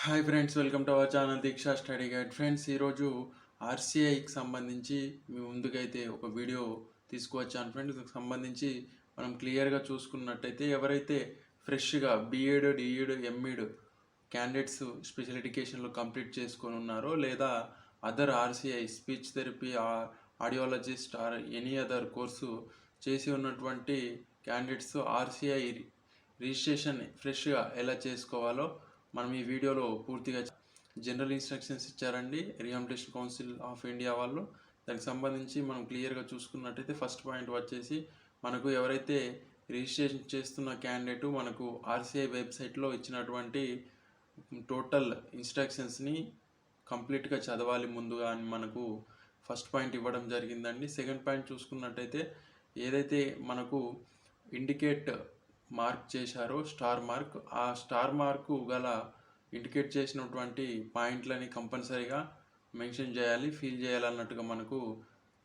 Hi friends, welcome to our channel Deeksha study guide. Friends, ఈరోజు ఆర్సీఐకి సంబంధించి మీ ముందుకైతే ఒక వీడియో తీసుకువచ్చాను ఫ్రెండ్స్. దీనికి సంబంధించి మనం క్లియర్గా చూసుకున్నట్టయితే ఎవరైతే ఫ్రెష్గా బీఎడ్, డిఎడ్, ఎంఈడ్ క్యాండిడేట్స్ స్పెషల్ ఎడ్యుకేషన్లో కంప్లీట్ చేసుకొని ఉన్నారో, లేదా other RCI speech therapy, audiologist are any other course చేసి ఉన్నటువంటి క్యాండిడేట్స్ ఆర్సీఐ రిజిస్ట్రేషన్ ఫ్రెష్గా ఎలా చేసుకోవాలో మనం ఈ వీడియోలో పూర్తిగా జనరల్ ఇన్స్ట్రక్షన్స్ ఇచ్చారండి రిహాబిలిటేషన్ కౌన్సిల్ ఆఫ్ ఇండియా వాళ్ళు. దానికి సంబంధించి మనం క్లియర్గా చూసుకున్నట్టయితే ఫస్ట్ పాయింట్ వచ్చేసి, మనకు ఎవరైతే రిజిస్ట్రేషన్ చేస్తున్న క్యాండిడేట్ మనకు ఆర్సీఐ వెబ్సైట్లో ఇచ్చినటువంటి టోటల్ ఇన్స్ట్రక్షన్స్ని కంప్లీట్గా చదవాలి ముందుగా అని మనకు ఫస్ట్ పాయింట్ ఇవ్వడం జరిగిందండి. సెకండ్ పాయింట్ చూసుకున్నట్టయితే, ఏదైతే మనకు ఇండికేట్ మార్క్ చేశారో స్టార్ మార్క్, ఆ స్టార్ మార్కు గల ఇండికేట్ చేసినటువంటి పాయింట్లని కంపల్సరీగా మెన్షన్ చేయాలి, ఫీల్ చేయాలన్నట్టుగా మనకు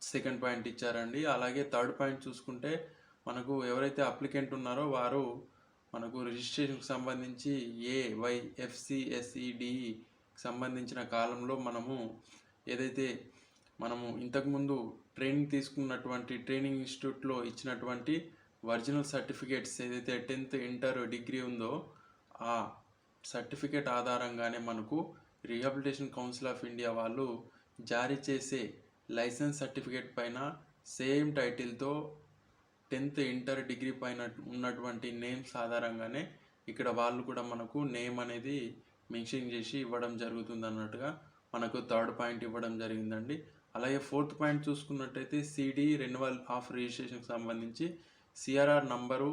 సెకండ్ పాయింట్ ఇచ్చారండి. అలాగే థర్డ్ పాయింట్ చూసుకుంటే, మనకు ఎవరైతే అప్లికెంట్ ఉన్నారో వారు మనకు రిజిస్ట్రేషన్కి సంబంధించి AYFCSEDE సంబంధించిన కాలంలో ఏదైతే మనము ఇంతకుముందు ట్రైనింగ్ తీసుకున్నటువంటి ట్రైనింగ్ ఇన్స్టిట్యూట్లో ఇచ్చినటువంటి ఒరిజినల్ సర్టిఫికేట్స్ ఏదైతే 10th ఇంటర్ డిగ్రీ ఉందో, ఆ సర్టిఫికేట్ ఆధారంగానే మనకు రిహాబిలిటేషన్ కౌన్సిల్ ఆఫ్ ఇండియా వాళ్ళు జారీ చేసే లైసెన్స్ సర్టిఫికేట్ పైన సేమ్ టైటిల్తో 10th ఇంటర్ డిగ్రీ పైన ఉన్నటువంటి నేమ్స్ ఆధారంగానే ఇక్కడ వాళ్ళు కూడా మనకు నేమ్ అనేది మెన్షన్ చేసి ఇవ్వడం జరుగుతుంది అన్నట్టుగా మనకు థర్డ్ పాయింట్ ఇవ్వడం జరిగిందండి. అలాగే ఫోర్త్ పాయింట్ చూసుకున్నట్టయితే, సిడి రెన్యువల్ ఆఫ్ రిజిస్ట్రేషన్కి సంబంధించి సిఆర్ఆర్ నంబరు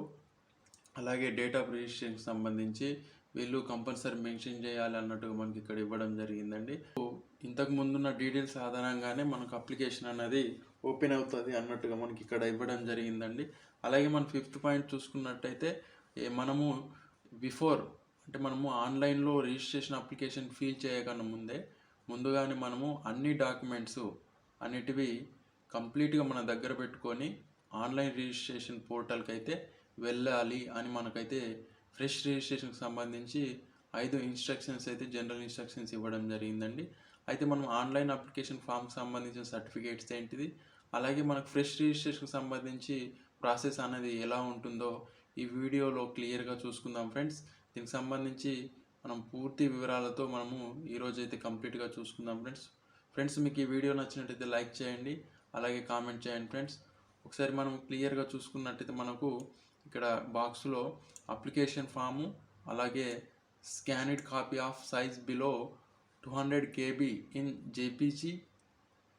అలాగే డేట్ ఆఫ్ రిజిస్ట్రేషన్కి సంబంధించి వీళ్ళు కంపల్సరీ మెన్షన్ చేయాలి అన్నట్టుగా మనకి ఇక్కడ ఇవ్వడం జరిగిందండి. ఇంతకు ముందున్న డీటెయిల్స్ ఆధారంగానే మనకు అప్లికేషన్ అనేది ఓపెన్ అవుతుంది అన్నట్టుగా మనకి ఇక్కడ ఇవ్వడం జరిగిందండి. అలాగే మన ఫిఫ్త్ పాయింట్ చూసుకున్నట్టయితే, మనము బిఫోర్ అంటే మనము ఆన్లైన్లో రిజిస్ట్రేషన్ అప్లికేషన్ ఫీల్ చేయకన్నా ముందుగానే మనము అన్ని డాక్యుమెంట్స్ అన్నిటివి కంప్లీట్గా మన దగ్గర పెట్టుకొని ఆన్లైన్ రిజిస్ట్రేషన్ పోర్టల్కి అయితే వెళ్ళాలి అని మనకైతే ఫ్రెష్ రిజిస్ట్రేషన్కి సంబంధించి 5 ఇన్స్ట్రక్షన్స్ అయితే జనరల్ ఇన్స్ట్రక్షన్స్ ఇవ్వడం జరిగిందండి. అయితే మనం ఆన్లైన్ అప్లికేషన్ ఫామ్కి సంబంధించిన సర్టిఫికేట్స్ ఏంటిది, అలాగే మనకు ఫ్రెష్ రిజిస్ట్రేషన్కి సంబంధించి ప్రాసెస్ అనేది ఎలా ఉంటుందో ఈ వీడియోలో క్లియర్గా చూసుకుందాం ఫ్రెండ్స్. దీనికి సంబంధించి మనం పూర్తి వివరాలతో ఈరోజు అయితే కంప్లీట్గా చూసుకుందాం ఫ్రెండ్స్. మీకు ఈ వీడియో నచ్చినట్టయితే లైక్ చేయండి, అలాగే కామెంట్ చేయండి ఫ్రెండ్స్. ఒకసారి మనం క్లియర్గా చూసుకున్నట్టయితే మనకు ఇక్కడ బాక్స్లో అప్లికేషన్ ఫాము, అలాగే scanned copy of size below 200 KB in JPG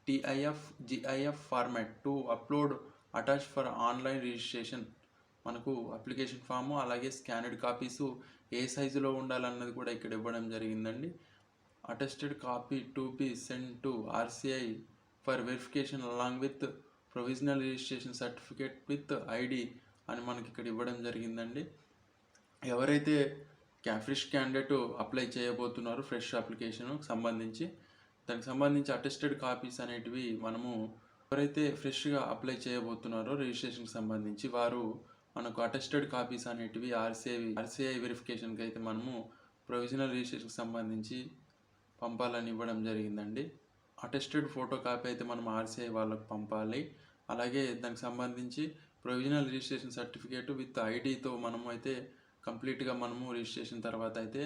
TIF GIF format to upload attach for online registration మనకు అప్లికేషన్ ఫాము, అలాగే స్కానెడ్ కాపీసు ఏ సైజులో ఉండాలన్నది కూడా ఇక్కడ ఇవ్వడం జరిగిందండి. Attested copy to be send to RCI for verification along with provisional registration certificate with ID అని మనకి ఇక్కడ ఇవ్వడం జరిగిందండి. ఎవరైతే ఫ్రెష్ క్యాండిడేట్ అప్లై చేయబోతున్నారో ఫ్రెష్ అప్లికేషన్కి సంబంధించి దానికి సంబంధించి అటెస్టెడ్ కాపీస్ అనేటివి ఎవరైతే ఫ్రెష్గా అప్లై చేయబోతున్నారో రిజిస్ట్రేషన్కి సంబంధించి వారు మనకు అటెస్టెడ్ కాపీస్ అనేటివి ఆర్సీఐ వెరిఫికేషన్కి అయితే ప్రొవిజనల్ రిజిస్ట్రేషన్కి సంబంధించి పంపాలని ఇవ్వడం జరిగిందండి. అటెస్టెడ్ ఫోటో కాపీ అయితే మనం ఆర్సీఐ వాళ్ళకు పంపాలి. అలాగే దానికి సంబంధించి ప్రొవిజనల్ రిజిస్ట్రేషన్ సర్టిఫికేట్ విత్ ఐడితో అయితే కంప్లీట్గా రిజిస్ట్రేషన్ తర్వాత అయితే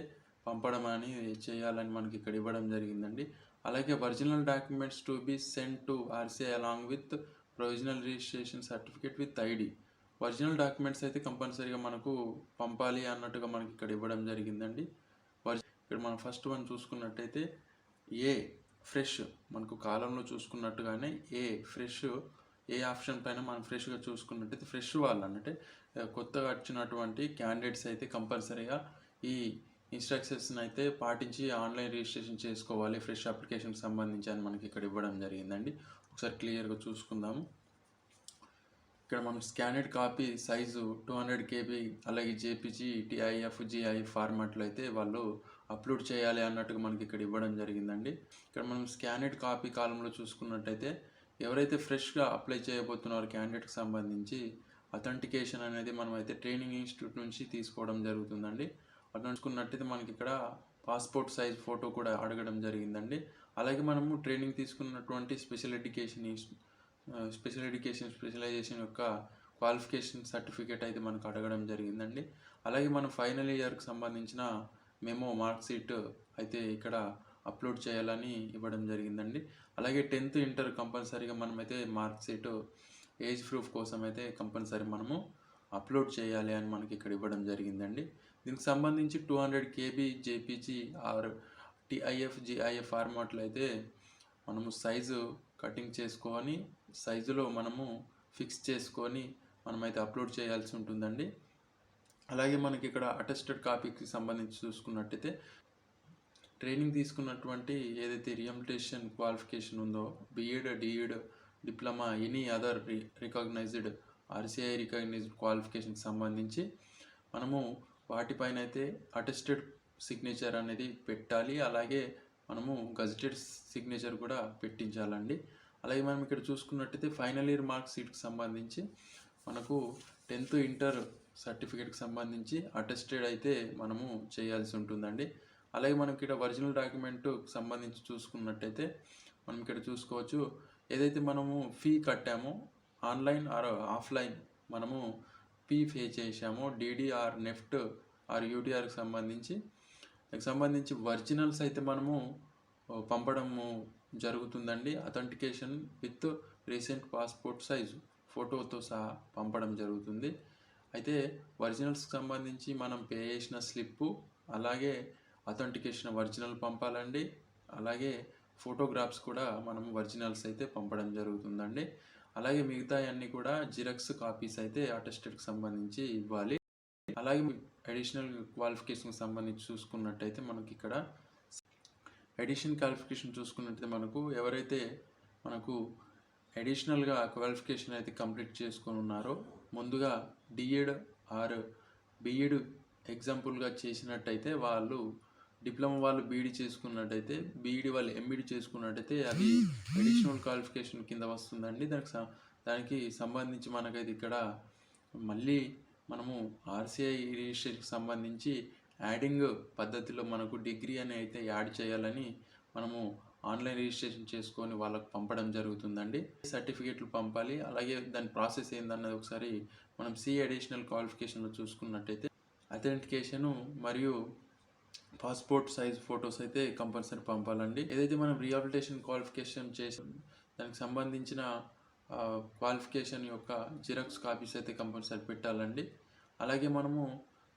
పంపడం అని చేయాలని మనకి ఇక్కడ ఇవ్వడం జరిగిందండి. అలాగే original documents to be send to RCI along with provisional registration certificate with ID. Original documents అయితే కంపల్సరీగా మనకు పంపాలి అన్నట్టుగా మనకి ఇక్కడ ఇవ్వడం జరిగిందండి. ఇక్కడ మనం ఫస్ట్ వన్ చూసుకున్నట్టయితే, ఫ్రెష్ మనకు కాలంలో చూసుకున్నట్టుగానే ఫ్రెష్ ఆప్షన్ పైన మనం ఫ్రెష్గా చూసుకున్నట్టయితే, ఫ్రెష్ వాళ్ళు అంటే కొత్తగా వచ్చినటువంటి క్యాండిడేట్స్ అయితే కంపల్సరీగా ఈ ఇన్స్ట్రక్షన్స్ని అయితే పాటించి ఆన్లైన్ రిజిస్ట్రేషన్ చేసుకోవాలి ఫ్రెష్ అప్లికేషన్కి సంబంధించి అని మనకి ఇక్కడ ఇవ్వడం జరిగిందండి. ఒకసారి క్లియర్గా చూసుకుందాము. ఇక్కడ మనం స్కానెడ్ కాపీ సైజు 200 KB అలాగే జేపీజీ TIF GIF ఫార్మాట్లో అయితే వాళ్ళు అప్లోడ్ చేయాలి అన్నట్టుగా మనకి ఇక్కడ ఇవ్వడం జరిగిందండి. ఇక్కడ మనం స్కానెడ్ కాపీ కాలంలో చూసుకున్నట్టయితే, ఎవరైతే ఫ్రెష్గా అప్లై చేయబోతున్నారో క్యాండిడేట్కి సంబంధించి అథెంటికేషన్ అనేది మనమైతే ట్రైనింగ్ ఇన్స్టిట్యూట్ నుంచి తీసుకోవడం జరుగుతుందండి. అట్లా చూసుకున్నట్టయితే మనకి ఇక్కడ పాస్పోర్ట్ సైజ్ ఫోటో కూడా అడగడం జరిగిందండి. అలాగే మనము ట్రైనింగ్ తీసుకున్నటువంటి స్పెషలైజేషన్ యొక్క క్వాలిఫికేషన్ సర్టిఫికేట్ అయితే మనకు అడగడం జరిగిందండి. అలాగే మన ఫైనల్ ఇయర్కి సంబంధించిన మెమో మార్క్ షీట్ అయితే ఇక్కడ అప్లోడ్ చేయాలని ఇవ్వడం జరిగిందండి. అలాగే 10th ఇంటర్ కంపల్సరీగా మనమైతే మార్క్ షీట్ ఏజ్ ప్రూఫ్ కోసం అయితే కంపల్సరీ మనము అప్లోడ్ చేయాలి అని మనకి ఇక్కడ ఇవ్వడం జరిగిందండి. దీనికి సంబంధించి 200 KB JPG are TIF GIF ఫార్మాట్లో అయితే మనము సైజు కటింగ్ చేసుకొని సైజులో మనము ఫిక్స్ చేసుకొని మనమైతే అప్లోడ్ చేయాల్సి ఉంటుందండి. అలాగే మనకి ఇక్కడ అటెస్టెడ్ కాపీకి సంబంధించి చూసుకున్నట్టయితే ట్రైనింగ్ తీసుకున్నటువంటి ఏదైతే రిహాబిలిటేషన్ క్వాలిఫికేషన్ ఉందో BEd, DEd, diploma, any other recognised RCI recognised క్వాలిఫికేషన్కి సంబంధించి మనము వాటిపైన అయితే అటెస్టెడ్ సిగ్నేచర్ అనేది పెట్టాలి. అలాగే మనము గజెటెడ్ సిగ్నేచర్ కూడా పెట్టించాలండి. అలాగే మనం ఇక్కడ చూసుకున్నట్టయితే ఫైనల్ ఇయర్ మార్క్ షీట్కి సంబంధించి మనకు 10th ఇంటర్ సర్టిఫికేట్కి సంబంధించి అటెస్టెడ్ అయితే మనము చేయాల్సి ఉంటుందండి. అలాగే మనకి ఇక్కడ ఒరిజినల్ డాక్యుమెంట్కి సంబంధించి చూసుకున్నట్టయితే మనం ఇక్కడ చూసుకోవచ్చు, ఏదైతే మనము ఫీ కట్టామో ఆన్లైన్ ఆర్ ఆఫ్లైన్ మనము ఫీ పే చేసామో డీడీ ఆర్ నెఫ్ట్ ఆర్ యూటీఆర్కి సంబంధించి ఒరిజినల్స్ అయితే మనము పంపడము జరుగుతుందండి. Authentication with recent passport size ఫోటోతో సహా పంపడం జరుగుతుంది. అయితే ఒరిజినల్స్కి సంబంధించి మనం పే చేసిన స్లిప్పు, అలాగే అథెంటికేషన్ ఒరిజినల్ పంపాలండి. అలాగే ఫోటోగ్రాఫ్స్ కూడా మనం ఒరిజినల్స్ అయితే పంపడం జరుగుతుందండి. అలాగే మిగతా అన్నీ కూడా జిరాక్స్ కాపీస్ అయితే అటెస్టెడ్కి సంబంధించి ఇవ్వాలి. అలాగే అడిషనల్ క్వాలిఫికేషన్కి సంబంధించి చూసుకున్నట్టయితే మనకి ఇక్కడ అడిషనల్ క్వాలిఫికేషన్ చూసుకున్నట్టయితే ఎవరైతే మనకు అడిషనల్గా క్వాలిఫికేషన్ అయితే కంప్లీట్ చేసుకొని ఉన్నారో ముందుగా డిఎడ్ ఆర్ బిఎడ్ ఎగ్జాంపుల్గా చేసినట్టయితే వాళ్ళు డిప్లొమా వాళ్ళు బీఈడి చేసుకున్నట్టయితే, బీఈడి వాళ్ళు ఎంఈడి చేసుకున్నట్టయితే అది అడిషనల్ క్వాలిఫికేషన్ కింద వస్తుందండి. దానికి సంబంధించి మనకైతే ఇక్కడ మళ్ళీ మనము ఆర్సీఐ రిజిస్ట్రేషన్కి సంబంధించి యాడింగ్ పద్ధతిలో మనకు డిగ్రీ అని అయితే యాడ్ చేయాలని మనము ఆన్లైన్ రిజిస్ట్రేషన్ చేసుకొని వాళ్ళకు పంపడం జరుగుతుందండి. సర్టిఫికేట్లు పంపాలి. అలాగే దాని ప్రాసెస్ ఏందన్నది ఒకసారి మనం సి అడిషనల్ క్వాలిఫికేషన్లో చూసుకున్నట్టయితే అథెంటికేషను మరియు పాస్పోర్ట్ సైజ్ ఫొటోస్ అయితే కంపల్సరీ పంపాలండి. ఏదైతే మనం రీహాబిలిటేషన్ క్వాలిఫికేషన్ చేసాం దానికి సంబంధించిన క్వాలిఫికేషన్ యొక్క జిరాక్స్ కాపీస్ అయితే కంపల్సరీ పెట్టాలండి. అలాగే మనము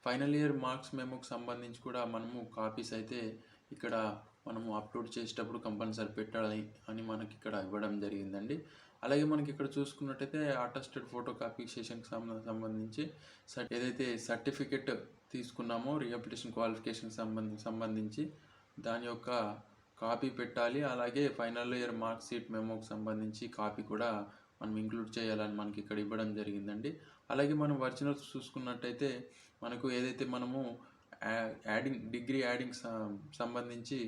ఫైనల్ ఇయర్ మార్క్స్ మెమోకి సంబంధించి కూడా మనము కాపీస్ అయితే ఇక్కడ మనము అప్లోడ్ చేసేటప్పుడు కంపల్సరీ పెట్టాలి అని మనకి ఇక్కడ ఇవ్వడం జరిగిందండి. అలాగే మనకి ఇక్కడ చూసుకున్నట్టయితే అటెస్టెడ్ ఫోటో కాపీ సెషన్కి సంబంధించి ఏదైతే సర్టిఫికెట్ తీసుకున్నామో రీహాబిలిటేషన్ క్వాలిఫికేషన్ సంబంధించి దాని యొక్క కాపీ పెట్టాలి. అలాగే ఫైనల్ ఇయర్ మార్క్ షీట్ మెమోకి సంబంధించి కాపీ కూడా మనం ఇంక్లూడ్ చేయాలని మనకి ఇక్కడ ఇవ్వడం జరిగిందండి. అలాగే మనం ఒరిజినల్స్ చూసుకున్నట్టయితే మనకు ఏదైతే మనము డిగ్రీ యాడింగ్ సంబంధించి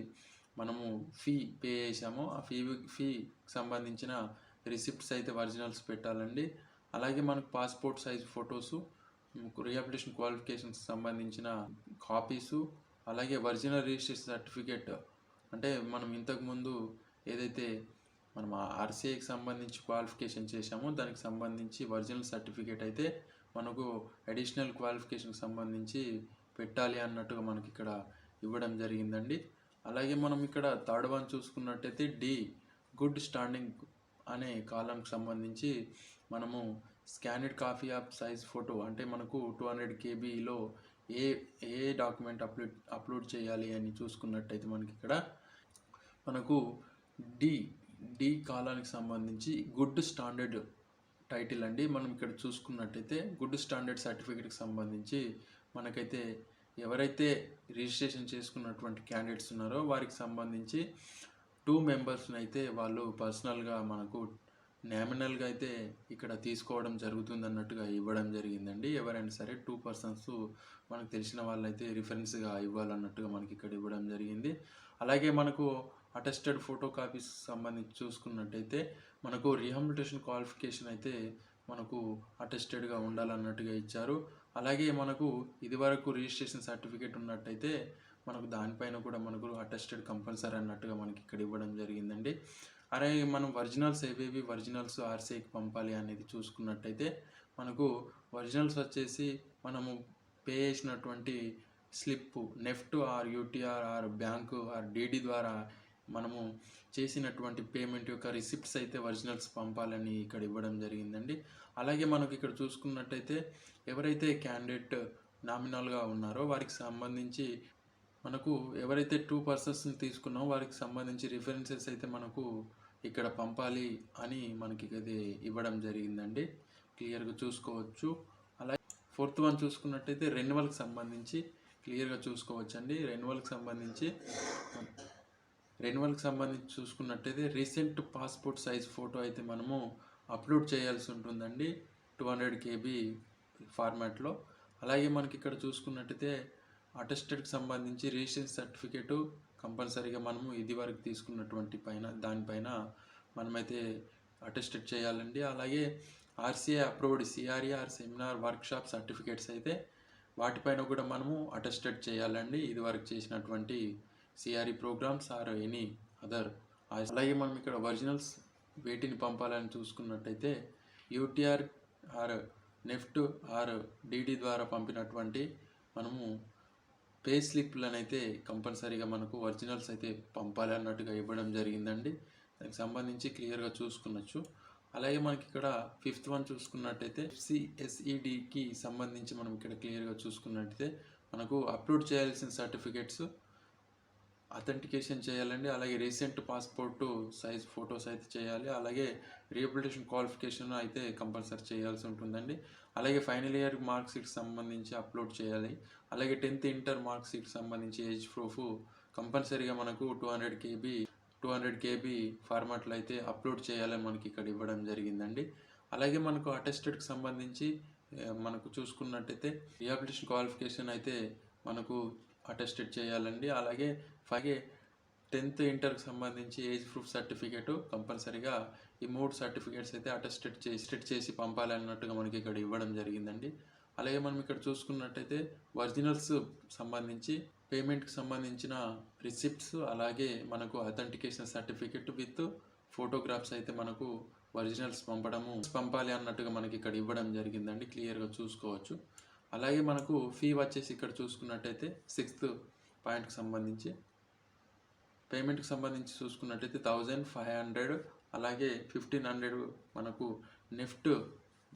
మనము ఫీ పే చేసామో ఆ ఫీకి సంబంధించిన రిసిప్ట్స్ అయితే ఒరిజినల్స్ పెట్టాలండి. అలాగే మనకు పాస్పోర్ట్ సైజ్ ఫొటోసు, రీహాబిలిటేషన్ క్వాలిఫికేషన్కి సంబంధించిన కాపీసు, అలాగే ఒరిజినల్ రిజిస్ట్రేషన్ సర్టిఫికేట్ అంటే మనం ఇంతకుముందు ఏదైతే మనం ఆర్సీఐకి సంబంధించి క్వాలిఫికేషన్ చేసామో దానికి సంబంధించి ఒరిజినల్ సర్టిఫికేట్ అయితే మనకు అడిషనల్ క్వాలిఫికేషన్కి సంబంధించి పెట్టాలి అన్నట్టుగా మనకి ఇక్కడ ఇవ్వడం జరిగిందండి. అలాగే మనం ఇక్కడ థర్డ్ వన్ చూసుకున్నట్టయితే డి గుడ్ స్టాండింగ్ అనే కాలంకి సంబంధించి మనము scanned copy of size photo అంటే మనకు 200 KBలో ఏ డాక్యుమెంట్ అప్లోడ్ చేయాలి అని చూసుకున్నట్టయితే మనకి ఇక్కడ మనకు డి కాలానికి సంబంధించి గుడ్ స్టాండర్డ్ టైటిల్ అండి. మనం ఇక్కడ చూసుకున్నట్టయితే గుడ్ స్టాండర్డ్ సర్టిఫికేట్కి సంబంధించి మనకైతే ఎవరైతే రిజిస్ట్రేషన్ చేసుకున్నటువంటి క్యాండిడేట్స్ ఉన్నారో వారికి సంబంధించి 2 మెంబర్స్ని అయితే వాళ్ళు పర్సనల్గా మనకు నామినల్గా అయితే ఇక్కడ తీసుకోవడం జరుగుతుంది అన్నట్టుగా ఇవ్వడం జరిగిందండి. ఎవరైనా సరే 2 పర్సన్స్ మనకు తెలిసిన వాళ్ళైతే రిఫరెన్స్గా ఇవ్వాలన్నట్టుగా మనకి ఇక్కడ ఇవ్వడం జరిగింది. అలాగే మనకు అటెస్టెడ్ ఫోటో కాపీస్ సంబంధించి చూసుకున్నట్టయితే మనకు రీహాబిలిటేషన్ క్వాలిఫికేషన్ అయితే మనకు అటెస్టెడ్గా ఉండాలన్నట్టుగా ఇచ్చారు. అలాగే మనకు ఇదివరకు రిజిస్ట్రేషన్ సర్టిఫికేట్ ఉన్నట్టయితే మనకు దానిపైన కూడా మనకు అటెస్టెడ్ కంపల్సరీ అన్నట్టుగా మనకి ఇక్కడ ఇవ్వడం జరిగిందండి. అలాగే మనం ఒరిజినల్స్ ఏవేవి ఒరిజినల్స్ ఆర్సీఐకి పంపాలి అనేది చూసుకున్నట్టయితే మనకు ఒరిజినల్స్ వచ్చేసి మనము పే చేసినటువంటి slip NEFT or UTR or bank or DD ద్వారా మనము చేసినటువంటి పేమెంట్ యొక్క రిసిప్ట్స్ అయితే ఒరిజినల్స్ పంపాలని ఇక్కడ ఇవ్వడం జరిగిందండి. అలాగే మనకి ఇక్కడ చూసుకున్నట్టయితే ఎవరైతే క్యాండిడేట్ నామినల్గా ఉన్నారో వారికి సంబంధించి మనకు ఎవరైతే 2 పర్సన్స్ని తీసుకున్నామో వారికి సంబంధించి రిఫరెన్సెస్ అయితే మనకు ఇక్కడ పంపాలి అని మనకి ఇది ఇవ్వడం జరిగిందండి. క్లియర్గా చూసుకోవచ్చు. అలాగే 4th వన్ చూసుకున్నట్టయితే రెన్యువల్కి సంబంధించి క్లియర్గా చూసుకోవచ్చండి. రెన్యువల్కి సంబంధించి చూసుకున్నట్టయితే రీసెంట్ పాస్పోర్ట్ సైజ్ ఫోటో అయితే మనము అప్లోడ్ చేయాల్సి ఉంటుందండి 200 KB ఫార్మాట్లో. అలాగే మనకి ఇక్కడ చూసుకున్నట్టయితే అటెస్టెడ్కి సంబంధించి రిజిస్ట్రేషన్ సర్టిఫికేటు కంపల్సరీగా మనము ఇది వరకు తీసుకున్నటువంటి దానిపైన మనమైతే అటెస్టెడ్ చేయాలండి. అలాగే RCI approved CRE or seminar workshop certificates అయితే వాటిపైన కూడా మనము అటెస్టెడ్ చేయాలండి, ఇది వరకు చేసినటువంటి CRE programs or any other. అలాగే మనం ఇక్కడ ఒరిజినల్స్ వేటిని పంపాలని చూసుకున్నట్టయితే UTR or NEFT or DD ద్వారా పంపినటువంటి మనము పే స్లిప్లను అయితే కంపల్సరీగా మనకు ఒరిజినల్స్ అయితే పంపాలి అన్నట్టుగా ఇవ్వడం జరిగిందండి. దానికి సంబంధించి క్లియర్గా చూసుకున్నచ్చు. అలాగే మనకి ఇక్కడ 5th వన్ చూసుకున్నట్టయితే సిఎస్ఈడికి సంబంధించి మనం ఇక్కడ క్లియర్గా చూసుకున్నట్టయితే మనకు అప్లోడ్ చేయాల్సిన సర్టిఫికేట్స్ అథెంటికేషన్ చేయాలండి. అలాగే రీసెంట్ పాస్పోర్ట్ సైజ్ ఫొటోస్ అయితే చేయాలి. అలాగే రీహబిలిటేషన్ క్వాలిఫికేషన్ అయితే కంపల్సరీ చేయాల్సి ఉంటుందండి. అలాగే ఫైనల్ ఇయర్ మార్క్ షీట్కి సంబంధించి అప్లోడ్ చేయాలి. అలాగే 10th ఇంటర్ మార్క్ షీట్కి సంబంధించి ఏజ్ ప్రూఫ్ కంపల్సరీగా మనకు 200 KB ఫార్మాట్లో అయితే అప్లోడ్ చేయాలని మనకి ఇక్కడ ఇవ్వడం జరిగిందండి. అలాగే మనకు అటెస్టెడ్కి సంబంధించి మనకు చూసుకున్నట్టయితే రీహాబిలిటేషన్ క్వాలిఫికేషన్ అయితే మనకు అటెస్టెడ్ చేయాలండి. అలాగే 10th ఇంటర్కి సంబంధించి ఏజ్ ప్రూఫ్ సర్టిఫికేటు కంపల్సరీగా ఈ 3 సర్టిఫికేట్స్ అయితే అటెస్టెడ్ చేసి పంపాలి అన్నట్టుగా మనకి ఇక్కడ ఇవ్వడం జరిగిందండి. అలాగే మనం ఇక్కడ చూసుకున్నట్టయితే ఒరిజినల్స్ సంబంధించి పేమెంట్కి సంబంధించిన రిసిప్ట్స్ అలాగే మనకు అథెంటికేషన్ సర్టిఫికేట్ విత్ ఫోటోగ్రాఫ్స్ అయితే మనకు ఒరిజినల్స్ పంపాలి అన్నట్టుగా మనకి ఇక్కడ ఇవ్వడం జరిగిందండి. క్లియర్గా చూసుకోవచ్చు. అలాగే మనకు ఫీ వచ్చేసి ఇక్కడ చూసుకున్నట్టయితే 6th పాయింట్కి సంబంధించి పేమెంట్కి సంబంధించి చూసుకున్నట్టయితే 1500 అలాగే 1500 మనకు నెఫ్ట్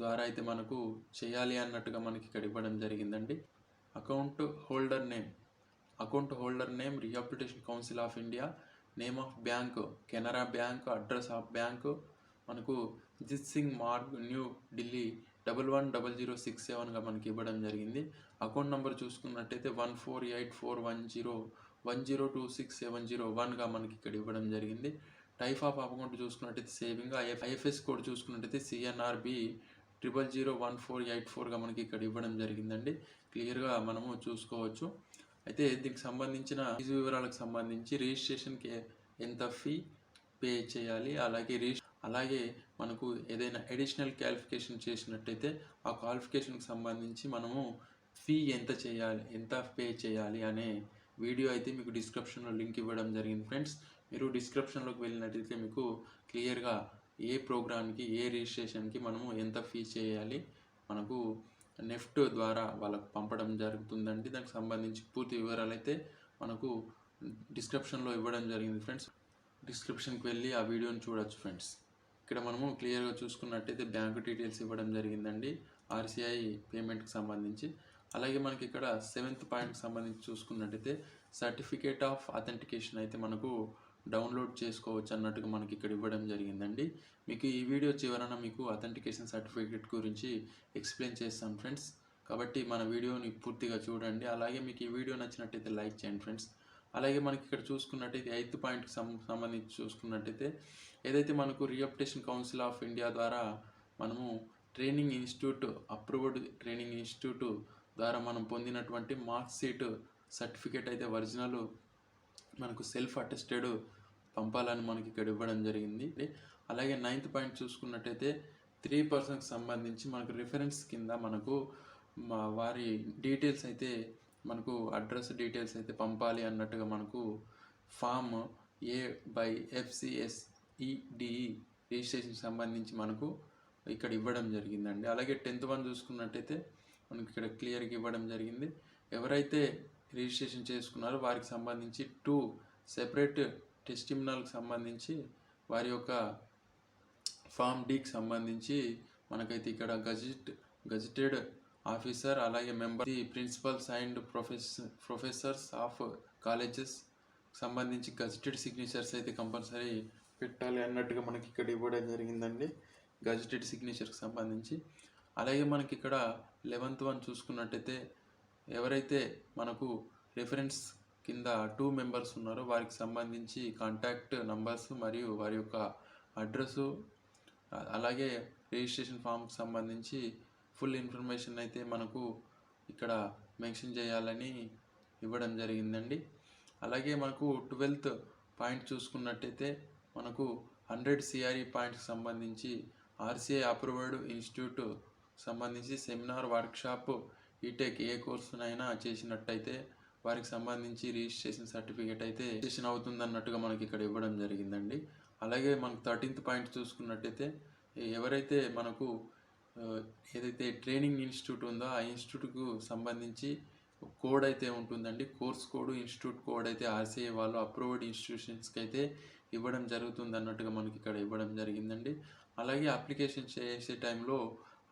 ద్వారా అయితే మనకు చేయాలి అన్నట్టుగా మనకి ఇక్కడ ఇవ్వడం జరిగిందండి. Account holder name rehabilitation council of India, name of bank Canara bank, address of bank మనకు జిత్ సింగ్ మార్గ్ న్యూ ఢిల్లీ 110067గా మనకి ఇవ్వడం జరిగింది. అకౌంట్ నెంబర్ చూసుకున్నట్టయితే 148410102670 మనకి ఇక్కడ ఇవ్వడం జరిగింది. టైప్ ఆఫ్ అకౌంట్ చూసుకున్నట్టయితే సేవింగ్, ఐఎఫ్ఎస్ కోడ్ చూసుకున్నట్టయితే CNRB 001484గా మనకి ఇక్కడ ఇవ్వడం జరిగిందండి. క్లియర్గా మనము చూసుకోవచ్చు. అయితే దీనికి సంబంధించిన ఫీజు వివరాలకు సంబంధించి రిజిస్ట్రేషన్కి ఎంత ఫీ పే చేయాలి, అలాగే మనకు ఏదైనా అడిషనల్ క్వాలిఫికేషన్ చేసినట్టయితే ఆ క్వాలిఫికేషన్కి సంబంధించి మనము ఫీ ఎంత పే చేయాలి అనే వీడియో అయితే మీకు డిస్క్రిప్షన్లో లింక్ ఇవ్వడం జరిగింది ఫ్రెండ్స్. మీరు డిస్క్రిప్షన్లోకి వెళ్ళినట్టయితే మీకు క్లియర్గా ఏ ప్రోగ్రామ్కి ఏ రిజిస్ట్రేషన్కి మనము ఎంత ఫీ చేయాలి మనకు నెఫ్ట్ ద్వారా వాళ్ళకు పంపడం జరుగుతుందండి. దానికి సంబంధించి పూర్తి వివరాలు అయితే మనకు డిస్క్రిప్షన్లో ఇవ్వడం జరిగింది ఫ్రెండ్స్. డిస్క్రిప్షన్కి వెళ్ళి ఆ వీడియోని చూడొచ్చు ఫ్రెండ్స్. ఇక్కడ మనము క్లియర్గా చూసుకున్నట్టయితే బ్యాంకు డీటెయిల్స్ ఇవ్వడం జరిగిందండి ఆర్సీఐ పేమెంట్కి సంబంధించి. అలాగే మనకి ఇక్కడ 7th పాయింట్కి సంబంధించి చూసుకున్నట్టయితే సర్టిఫికేట్ ఆఫ్ అథెంటికేషన్ అయితే మనకు డౌన్లోడ్ చేసుకోవచ్చు అన్నట్టుగా మనకి ఇక్కడ ఇవ్వడం జరిగిందండి. మీకు ఈ వీడియో చివరన మీకు అథెంటికేషన్ సర్టిఫికేట్ గురించి ఎక్స్ప్లెయిన్ చేస్తాను ఫ్రెండ్స్. కాబట్టి మన వీడియోని పూర్తిగా చూడండి. అలాగే మీకు ఈ వీడియో నచ్చినట్టయితే లైక్ చేయండి ఫ్రెండ్స్. అలాగే మనకి ఇక్కడ చూసుకున్నట్టయితే 8th పాయింట్కి సంబంధించి చూసుకున్నట్టయితే ఏదైతే మనకు రీహాబిలిటేషన్ కౌన్సిల్ ఆఫ్ ఇండియా ద్వారా మనము training institute approved training institute ద్వారా మనం పొందినటువంటి మార్క్ షీట్ సర్టిఫికేట్ అయితే ఒరిజినల్ మనకు సెల్ఫ్ అటెస్టెడ్ పంపాలని మనకి ఇక్కడ ఇవ్వడం జరిగింది. అలాగే 9th పాయింట్ చూసుకున్నట్టయితే 3 పర్సన్కి సంబంధించి మనకు రిఫరెన్స్ కింద మనకు వారి డీటెయిల్స్ అయితే మనకు అడ్రస్ డీటెయిల్స్ అయితే పంపాలి అన్నట్టుగా మనకు ఫామ్ A/FCSEDE రిజిస్ట్రేషన్ సంబంధించి మనకు ఇక్కడ ఇవ్వడం జరిగిందండి. అలాగే 10th వన్ చూసుకున్నట్టయితే మనకి ఇక్కడ క్లియర్గా ఇవ్వడం జరిగింది. ఎవరైతే రిజిస్ట్రేషన్ చేసుకున్నారో వారికి సంబంధించి 2 సెపరేట్ టెస్టిమినల్కి సంబంధించి వారి యొక్క ఫామ్ డీకి సంబంధించి మనకైతే ఇక్కడ గజెటెడ్ ఆఫీసర్ అలాగే member the principals and professors of colleges సంబంధించి గజెటెడ్ సిగ్నేచర్స్ అయితే కంపల్సరీ పెట్టాలి అన్నట్టుగా మనకి ఇక్కడ ఇవ్వడం జరిగిందండి, గజెటెడ్ సిగ్నేచర్కి సంబంధించి. అలాగే మనకి ఇక్కడ 11th వన్ చూసుకున్నట్టయితే ఎవరైతే మనకు రిఫరెన్స్ కింద 2 మెంబర్స్ ఉన్నారో వారికి సంబంధించి కాంటాక్ట్ నంబర్స్ మరియు వారి యొక్క అడ్రస్సు అలాగే రిజిస్ట్రేషన్ ఫామ్కి సంబంధించి ఫుల్ ఇన్ఫర్మేషన్ అయితే మనకు ఇక్కడ మెన్షన్ చేయాలని ఇవ్వడం జరిగిందండి. అలాగే మనకు 12th పాయింట్ చూసుకున్నట్టయితే మనకు 100 CRE పాయింట్కి సంబంధించి RCI అప్రూవ్డ్ ఇన్స్టిట్యూట్ సంబంధించి సెమినార్ వర్క్షాప్ ఈటెక్ ఏ కోర్సునైనా చేసినట్టయితే వారికి సంబంధించి రిజిస్ట్రేషన్ సర్టిఫికేట్ అయితే రిజిస్ట్రేషన్ అవుతుందన్నట్టుగా మనకి ఇక్కడ ఇవ్వడం జరిగిందండి. అలాగే మనకు 13th పాయింట్ చూసుకున్నట్టయితే ఎవరైతే మనకు ఏదైతే ట్రైనింగ్ ఇన్స్టిట్యూట్ ఉందో ఆ ఇన్స్టిట్యూట్కు సంబంధించి కోడ్ అయితే ఉంటుందండి, కోర్స్ కోడ్ ఇన్స్టిట్యూట్ కోడ్ అయితే RCI వాళ్ళు అప్రూవ్డ్ ఇన్స్టిట్యూషన్స్కి అయితే ఇవ్వడం జరుగుతుంది అన్నట్టుగా మనకి ఇక్కడ ఇవ్వడం జరిగిందండి. అలాగే అప్లికేషన్ చేసే టైంలో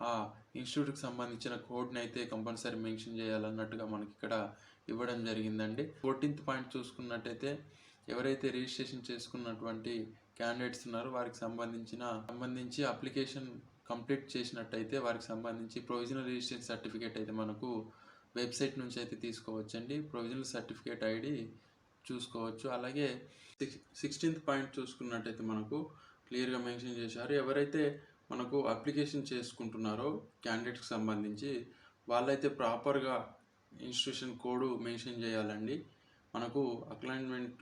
ఆ ఇన్స్టిట్యూట్కి సంబంధించిన కోడ్ని అయితే కంపల్సరీ మెన్షన్ చేయాలన్నట్టుగా మనకి ఇక్కడ ఇవ్వడం జరిగిందండి. 14th పాయింట్ చూసుకున్నట్టయితే ఎవరైతే రిజిస్ట్రేషన్ చేసుకున్నటువంటి క్యాండిడేట్స్ ఉన్నారో వారికి సంబంధించి అప్లికేషన్ కంప్లీట్ చేసినట్టయితే వారికి సంబంధించి ప్రొవిజనల్ రిజిస్ట్రేషన్ సర్టిఫికేట్ అయితే మనకు వెబ్సైట్ నుంచి అయితే తీసుకోవచ్చండి. ప్రొవిజనల్ సర్టిఫికేట్ ఐడి చూసుకోవచ్చు. అలాగే 16th పాయింట్ చూసుకున్నట్టయితే మనకు క్లియర్గా మెన్షన్ చేశారు, ఎవరైతే మనకు అప్లికేషన్ చేసుకుంటున్నారో క్యాండిడేట్కి సంబంధించి వాళ్ళైతే ప్రాపర్గా ఇన్స్టిట్యూషన్ కోడ్ మెన్షన్ చేయాలండి. మనకు అక్లైన్మెంట్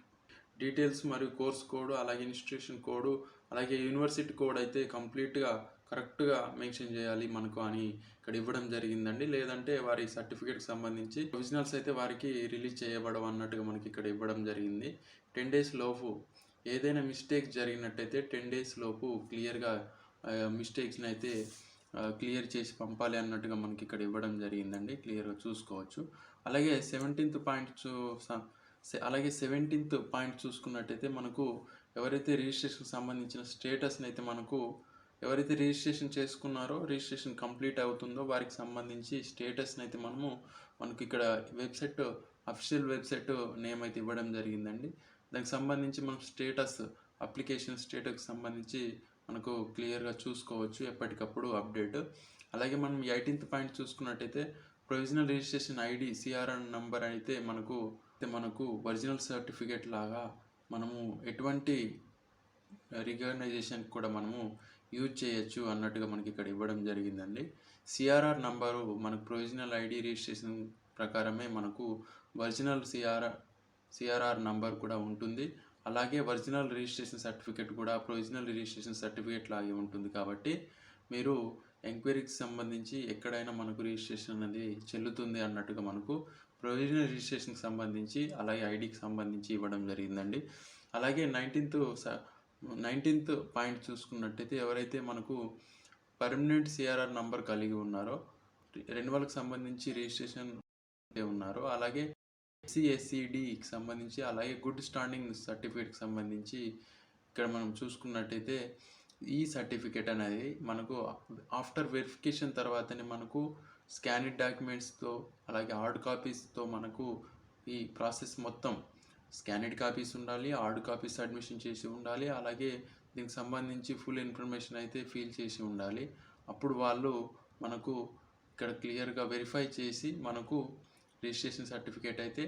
డీటెయిల్స్ మరియు కోర్స్ కోడ్ అలాగే ఇన్స్టిట్యూషన్ కోడ్ అలాగే యూనివర్సిటీ కోడ్ అయితే కంప్లీట్గా కరెక్ట్గా మెన్షన్ చేయాలి మనకు అని ఇక్కడ ఇవ్వడం జరిగిందండి. లేదంటే వారి సర్టిఫికేట్కి సంబంధించి ప్రొవిజనల్స్ అయితే వారికి రిలీజ్ చేయబడవు అన్నట్టుగా మనకి ఇక్కడ ఇవ్వడం జరిగింది. 10 days లోపు ఏదైనా మిస్టేక్స్ జరిగినట్టయితే 10 days లోపు క్లియర్గా మిస్టేక్స్ని అయితే క్లియర్ చేసి పంపాలి అన్నట్టుగా మనకి ఇక్కడ ఇవ్వడం జరిగిందండి, క్లియర్గా చూసుకోవచ్చు. అలాగే 17th పాయింట్ చూసుకున్నట్టయితే మనకు ఎవరైతే రిజిస్ట్రేషన్కి సంబంధించిన స్టేటస్ని అయితే ఎవరైతే రిజిస్ట్రేషన్ చేసుకున్నారో రిజిస్ట్రేషన్ కంప్లీట్ అవుతుందో వారికి సంబంధించి స్టేటస్ని అయితే మనకు ఇక్కడ వెబ్సైట్ అఫీషియల్ వెబ్సైట్ నేమ్ అయితే ఇవ్వడం జరిగిందండి. దానికి సంబంధించి మనం అప్లికేషన్ స్టేటస్కి సంబంధించి మనకు క్లియర్గా చూసుకోవచ్చు ఎప్పటికప్పుడు అప్డేట్. అలాగే మనం 18th పాయింట్ చూసుకున్నట్టయితే provisional registration ID CRR number అయితే మనకు ఒరిజినల్ సర్టిఫికేట్ లాగా మనము ఎటువంటి రికగ్నైజేషన్ కూడా మనము యూజ్ చేయొచ్చు అన్నట్టుగా మనకి ఇక్కడ ఇవ్వడం జరిగిందండి. CRR నంబరు మనకు ప్రొవిజనల్ ఐడి రిజిస్ట్రేషన్ ప్రకారమే మనకు ఒరిజినల్ CRR నంబర్ కూడా ఉంటుంది. అలాగే ఒరిజినల్ రిజిస్ట్రేషన్ సర్టిఫికేట్ కూడా ప్రొవిజనల్ రిజిస్ట్రేషన్ సర్టిఫికేట్ లాగే ఉంటుంది. కాబట్టి మీరు ఎంక్వైరీకి సంబంధించి ఎక్కడైనా మనకు రిజిస్ట్రేషన్ అనేది చెల్లుతుంది అన్నట్టుగా మనకు ప్రొవిజనల్ రిజిస్ట్రేషన్కి సంబంధించి అలాగే ఐడికి సంబంధించి ఇవ్వడం జరిగిందండి. అలాగే 19th పాయింట్ చూసుకున్నట్టయితే ఎవరైతే మనకు పర్మనెంట్ CRR నంబర్ కలిగి ఉన్నారో రెన్యువల్కి సంబంధించి రిజిస్ట్రేషన్ ఉన్నారో అలాగే SCSEDకి సంబంధించి అలాగే గుడ్ స్టాండింగ్ సర్టిఫికేట్కి సంబంధించి ఇక్కడ మనం చూసుకున్నట్టయితే ఈ సర్టిఫికేట్ అనేది మనకు ఆఫ్టర్ వెరిఫికేషన్ తర్వాతనే మనకు స్కానెడ్ డాక్యుమెంట్స్తో అలాగే హార్డ్ కాపీస్తో మనకు ఈ ప్రాసెస్ మొత్తం స్కానెడ్ కాపీస్ ఉండాలి, హార్డ్ కాపీస్ అడ్మిషన్ చేసి ఉండాలి, అలాగే దీనికి సంబంధించి ఫుల్ ఇన్ఫర్మేషన్ అయితే ఫిల్ చేసి ఉండాలి. అప్పుడు వాళ్ళు మనకు ఇక్కడ క్లియర్గా వెరిఫై చేసి మనకు రిజిస్ట్రేషన్ సర్టిఫికేట్ అయితే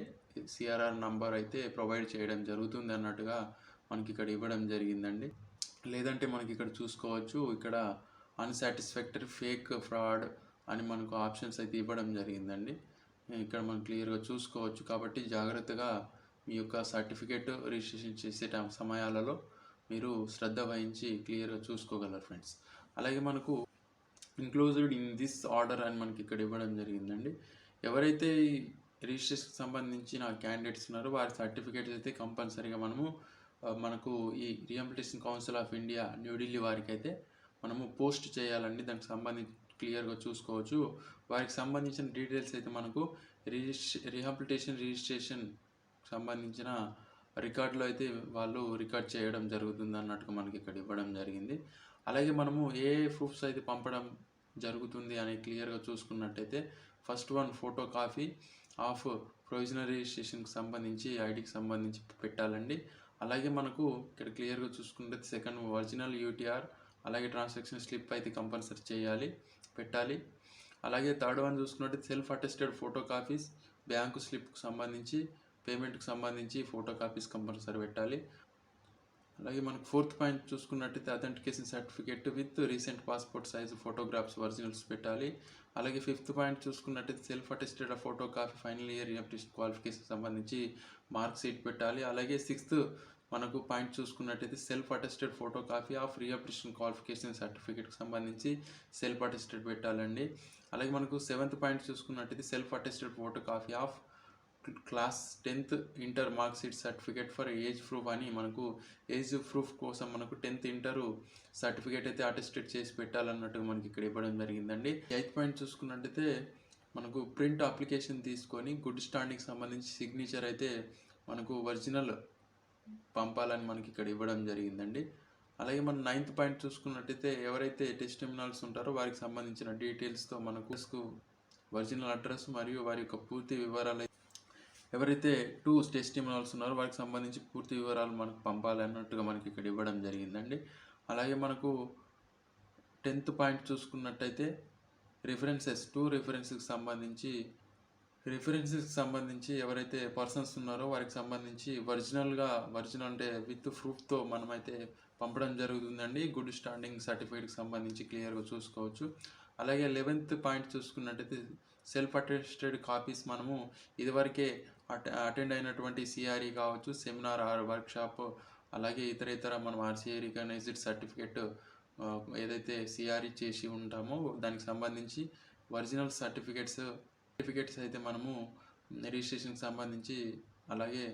CRR నంబర్ అయితే ప్రొవైడ్ చేయడం జరుగుతుంది అన్నట్టుగా మనకి ఇక్కడ ఇవ్వడం జరిగిందండి. లేదంటే మనకి ఇక్కడ చూసుకోవచ్చు, ఇక్కడ అన్సాటిస్ఫాక్టరీ, ఫేక్, ఫ్రాడ్ అని మనకు ఆప్షన్స్ అయితే ఇవ్వడం జరిగిందండి. ఇక్కడ మనం క్లియర్గా చూసుకోవచ్చు. కాబట్టి జాగ్రత్తగా మీ యొక్క సర్టిఫికేట్ రిజిస్ట్రేషన్ చేసే సమయాలలో మీరు శ్రద్ధ వహించి క్లియర్గా చూసుకోగలరు ఫ్రెండ్స్. అలాగే మనకు ఇంక్లూజ్డ్ ఇన్ దిస్ ఆర్డర్ అని మనకి ఇక్కడ ఇవ్వడం జరిగిందండి. ఎవరైతే రిజిస్ట్రేషన్కి సంబంధించిన క్యాండిడేట్స్ ఉన్నారు వారి సర్టిఫికేట్స్ అయితే కంపల్సరీగా మనము మనకు ఈ rehabilitation council of India New Delhi వారికి అయితే మనము పోస్ట్ చేయాలండి. దానికి సంబంధించి క్లియర్గా చూసుకోవచ్చు. వారికి సంబంధించిన డీటెయిల్స్ అయితే మనకు రీహాబిలిటేషన్ రిజిస్ట్రేషన్ సంబంధించిన రికార్డులో అయితే వాళ్ళు రికార్డ్ చేయడం జరుగుతుంది అన్నట్టుగా మనకి ఇక్కడ ఇవ్వడం జరిగింది. అలాగే మనము ఏ ప్రూఫ్స్ అయితే పంపడం జరుగుతుంది అని క్లియర్గా చూసుకున్నట్టయితే first one photo copy of provisional రిజిస్ట్రేషన్కి సంబంధించి ఐడికి సంబంధించి పెట్టాలండి. అలాగే మనకు ఇక్కడ క్లియర్గా చూసుకుంటే సెకండ్ ఒరిజినల్ యూటీఆర్ అలాగే ట్రాన్సాక్షన్ స్లిప్ అయితే కంపల్సరీ పెట్టాలి. అలాగే థర్డ్ వన్ చూసుకున్నట్టు self attested photo copies bank స్లిప్కి సంబంధించి పేమెంట్కి సంబంధించి ఫోటో కాపీస్ కంపల్సరీ పెట్టాలి. అలాగే మనకు ఫోర్త్ పాయింట్ చూసుకున్నట్టయితే authentication certificate with recent passport size photographs originals పెట్టాలి. అలాగే ఫిఫ్త్ పాయింట్ చూసుకున్నట్టయితే self attested photo copy final year rehabilitation qualification సంబంధించి మార్క్ షీట్ పెట్టాలి. అలాగే సిక్స్త్ మనకు పాయింట్ చూసుకున్నట్టయితే self attested photo copy of rehabilitation qualification సర్టిఫికేట్కి సంబంధించి సెల్ఫ్ అటెస్టెడ్ పెట్టాలండి. అలాగే మనకు సెవెంత్ పాయింట్ చూసుకున్నట్టయితే self attested photo copy of class 10th inter mark sheet certificate for age proof అని మనకు ఏజ్ ప్రూఫ్ కోసం మనకు 10th ఇంటర్ సర్టిఫికేట్ అయితే అటెస్టెడ్ చేసి పెట్టాలన్నట్టు మనకి ఇక్కడ ఇవ్వడం జరిగిందండి. ఎయిత్ పాయింట్ చూసుకున్నట్టయితే మనకు ప్రింట్ అప్లికేషన్ తీసుకొని గుడ్ స్టాండింగ్కి సంబంధించి సిగ్నేచర్ అయితే మనకు ఒరిజినల్ పంపాలని మనకి ఇక్కడ ఇవ్వడం జరిగిందండి. అలాగే మనం నైన్త్ పాయింట్ చూసుకున్నట్టయితే ఎవరైతే టెస్టిమోనియల్స్ ఉంటారో వారికి సంబంధించిన డీటెయిల్స్తో మనకు ఒరిజినల్ అడ్రస్ మరియు వారి యొక్క పూర్తి వివరాలు ఎవరైతే 2 టెస్టిమోనియల్స్ ఉన్నారో వారికి సంబంధించి పూర్తి వివరాలు మనకు పంపాలి అన్నట్టుగా మనకి ఇక్కడ ఇవ్వడం జరిగిందండి. అలాగే మనకు 10th పాయింట్ చూసుకున్నట్టయితే రిఫరెన్సెస్కి సంబంధించి ఎవరైతే పర్సన్స్ ఉన్నారో వారికి సంబంధించి ఒరిజినల్ అంటే విత్ ప్రూఫ్తో మనమైతే పంపడం జరుగుతుందండి. గుడ్ స్టాండింగ్ సర్టిఫికేట్కి సంబంధించి క్లియర్గా చూసుకోవచ్చు. అలాగే 11th పాయింట్ చూసుకున్నట్టయితే సెల్ఫ్ అటెస్టెడ్ కాపీస్ మనము ఇదివరకే అటెండ్ అయినటువంటి సిఆర్ఈ కావచ్చు, సెమినార్ ఆర్ వర్క్షాప్, అలాగే ఇతర మనం ఆర్సీఐ రికగ్నైజ్డ్ సర్టిఫికేట్ ఏదైతే సిఆర్ఈ చేసి ఉంటామో దానికి సంబంధించి ఒరిజినల్ సర్టిఫికేట్స్ అయితే మనము రిజిస్ట్రేషన్కి సంబంధించి అలాగే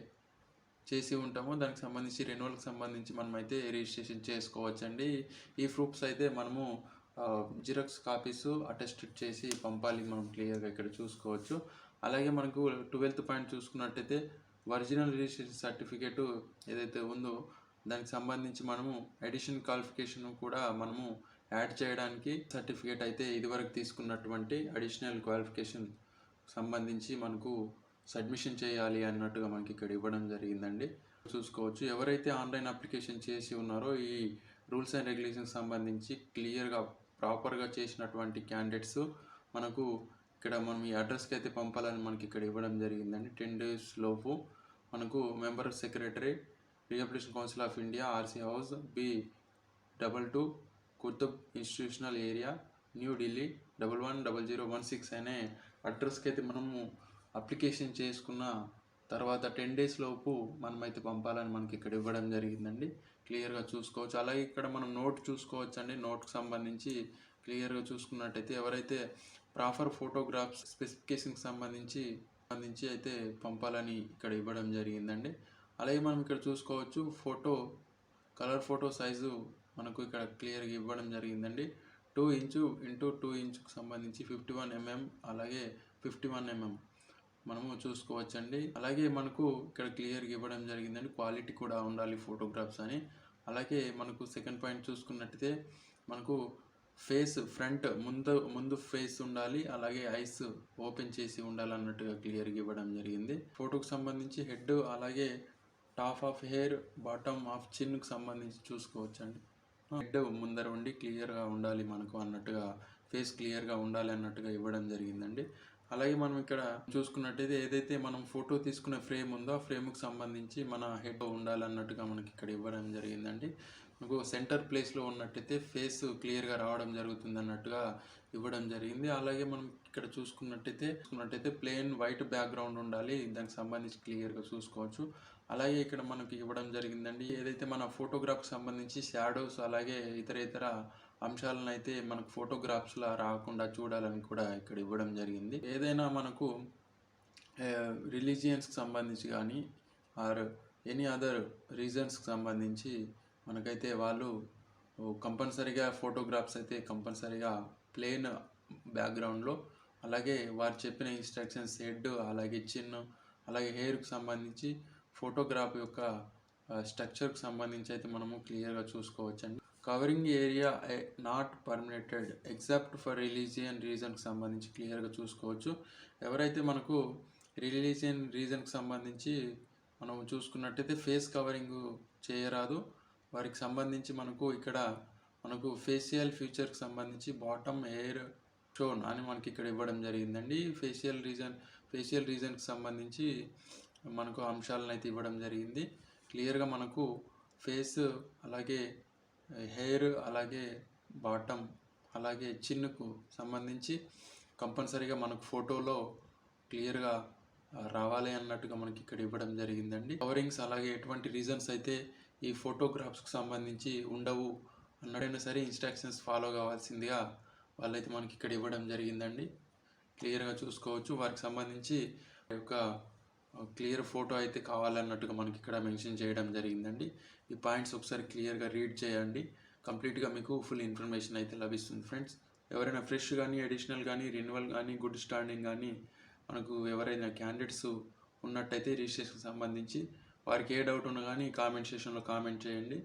చేసి ఉంటామో దానికి సంబంధించి రెన్యువల్కి సంబంధించి మనమైతే రిజిస్ట్రేషన్ చేసుకోవచ్చండి. ఈ ప్రూఫ్స్ అయితే మనము జిరాక్స్ కాపీస్ అటెస్టెడ్ చేసి పంపాలి మనం క్లియర్గా ఇక్కడ చూసుకోవచ్చు. అలాగే మనకు 12th పాయింట్ చూసుకున్నట్టయితే ఒరిజినల్ రిజిస్ట్రేషన్ సర్టిఫికేట్ ఏదైతే ఉందో దానికి సంబంధించి మనము అడిషనల్ క్వాలిఫికేషన్ కూడా మనము యాడ్ చేయడానికి సర్టిఫికేట్ అయితే ఇదివరకు తీసుకున్నటువంటి అడిషనల్ క్వాలిఫికేషన్ సంబంధించి మనకు సబ్మిషన్ చేయాలి అన్నట్టుగా మనకి ఇక్కడ ఇవ్వడం జరిగిందండి. చూసుకోవచ్చు. ఎవరైతే ఆన్లైన్ అప్లికేషన్ చేసి ఉన్నారో ఈ రూల్స్ అండ్ రెగ్యులేషన్స్ సంబంధించి క్లియర్గా ప్రాపర్గా చేసినటువంటి క్యాండిడేట్స్ మనకు ఇక్కడ మనం ఈ అడ్రస్కి అయితే పంపాలని మనకి ఇక్కడ ఇవ్వడం జరిగిందండి. 10 days లోపు మనకు member secretary rehabilitation council of India RC house B22 Qutub institutional area New Delhi 110016 అనే అడ్రస్కి అయితే మనము అప్లికేషన్ చేసుకున్న తర్వాత 10 days లోపు మనమైతే పంపాలని మనకి ఇక్కడ ఇవ్వడం జరిగిందండి. క్లియర్గా చూసుకోవచ్చు. అలాగే ఇక్కడ మనం నోట్ చూసుకోవచ్చు అండి. నోట్కి సంబంధించి క్లియర్గా చూసుకున్నట్టయితే ఎవరైతే ప్రాపర్ ఫోటోగ్రాఫ్స్ స్పెసిఫికేషన్కి సంబంధించి అయితే పంపాలని ఇక్కడ ఇవ్వడం జరిగిందండి. అలాగే మనం ఇక్కడ చూసుకోవచ్చు కలర్ ఫోటో సైజు మనకు ఇక్కడ క్లియర్గా ఇవ్వడం జరిగిందండి. 2 ఇంచు ఇంటూ 2 ఇంచుకి సంబంధించి 51 mm అలాగే 51 mm మనము చూసుకోవచ్చండి. అలాగే మనకు ఇక్కడ క్లియర్గా ఇవ్వడం జరిగిందండి. క్వాలిటీ కూడా ఉండాలి ఫోటోగ్రాఫ్స్ అని. అలాగే మనకు సెకండ్ పాయింట్ చూసుకున్నట్టయితే మనకు ఫేస్ ఫ్రంట్ ముందు ఫేస్ ఉండాలి, అలాగే ఐస్ ఓపెన్ చేసి ఉండాలన్నట్టుగా క్లియర్గా ఇవ్వడం జరిగింది. ఫోటోకి సంబంధించి హెడ్ అలాగే top of hair bottom of చిన్కి సంబంధించి చూసుకోవచ్చండి. హెడ్ ముందర ఉండి క్లియర్గా ఉండాలి మనకు అన్నట్టుగా, ఫేస్ క్లియర్గా ఉండాలి అన్నట్టుగా ఇవ్వడం జరిగిందండి. అలాగే మనం ఇక్కడ చూసుకున్నట్టయితే ఏదైతే మనం ఫోటో తీసుకునే ఫ్రేమ్ ఉందో ఆ ఫ్రేమ్కి సంబంధించి మన హెడ్ ఉండాలన్నట్టుగా మనకి ఇక్కడ ఇవ్వడం జరిగిందండి. మనకు సెంటర్ ప్లేస్లో ఉన్నట్టయితే ఫేస్ క్లియర్గా రావడం జరుగుతుంది అన్నట్టుగా ఇవ్వడం జరిగింది. అలాగే మనం ఇక్కడ చూసుకున్నట్టయితే ప్లెయిన్ వైట్ బ్యాక్గ్రౌండ్ ఉండాలి, దానికి సంబంధించి క్లియర్గా చూసుకోవచ్చు. అలాగే ఇక్కడ మనకి ఇవ్వడం జరిగిందండి ఏదైతే మన ఫోటోగ్రాఫ్కి సంబంధించి షాడోస్ అలాగే ఇతర అంశాలను అయితే మనకు ఫోటోగ్రాఫ్స్లా రాకుండా చూడాలని కూడా ఇక్కడ ఇవ్వడం జరిగింది. ఏదైనా మనకు రిలీజియన్స్కి సంబంధించి కానీ ఆర్ ఎనీ అదర్ రీజన్స్కి సంబంధించి మనకైతే వాళ్ళు కంపల్సరీగా ఫోటోగ్రాఫ్స్ అయితే కంపల్సరీగా ప్లెయిన్ బ్యాక్గ్రౌండ్లో, అలాగే వారు చెప్పిన ఇన్స్ట్రక్షన్స్ హెడ్, అలాగే చిన్, అలాగే హెయిర్కి సంబంధించి ఫోటోగ్రాఫ్ యొక్క స్ట్రక్చర్కి సంబంధించి అయితే మనము క్లియర్గా చూసుకోవచ్చండి. Covering area not permitted except for religion రీజన్కి సంబంధించి క్లియర్గా చూసుకోవచ్చు. ఎవరైతే మనకు రిలీజియన్ రీజన్కి సంబంధించి మనం చూసుకున్నట్టయితే ఫేస్ కవరింగ్ చేయరాదు. వారికి సంబంధించి మనకు ఫేషియల్ ఫీచర్కి సంబంధించి బాటమ్ హెయిర్ షోన్ అని మనకి ఇక్కడ ఇవ్వడం జరిగిందండి. ఫేషియల్ రీజన్కి సంబంధించి మనకు అంశాలను అయితే ఇవ్వడం జరిగింది. క్లియర్గా మనకు ఫేస్, అలాగే హెయిర్, అలాగే బాటమ్, అలాగే చిన్నుకు సంబంధించి కంపల్సరీగా మనకు ఫోటోలో క్లియర్గా రావాలి అన్నట్టుగా మనకి ఇక్కడ ఇవ్వడం జరిగిందండి. కవరింగ్స్ అలాగే ఎటువంటి రీజన్స్ అయితే ఈ ఫోటోగ్రాఫ్స్కి సంబంధించి ఉండవు అన్నడైనా సరే ఇన్స్ట్రక్షన్స్ ఫాలో కావాల్సిందిగా వాళ్ళైతే మనకి ఇక్కడ ఇవ్వడం జరిగిందండి. క్లియర్గా చూసుకోవచ్చు. వారికి సంబంధించి యొక్క క్లియర్ ఫోటో అయితే కావాలన్నట్టుగా మనకి ఇక్కడ మెన్షన్ చేయడం జరిగిందండి. ఈ పాయింట్స్ ఒకసారి క్లియర్గా రీడ్ చేయండి. కంప్లీట్గా మీకు ఫుల్ ఇన్ఫర్మేషన్ అయితే లభిస్తుంది ఫ్రెండ్స్. ఎవరైనా ఫ్రెష్ కానీ, అడిషనల్ కానీ, రెన్యువల్ కానీ, గుడ్ స్టాండింగ్ కానీ మనకు ఎవరైనా క్యాండిడేట్స్ ఉన్నట్టయితే రిజిస్ట్రేషన్కి సంబంధించి వారికి ఏ డౌట్ ఉన్నా కానీ కామెంట్ సెక్షన్లో కామెంట్ చేయండి.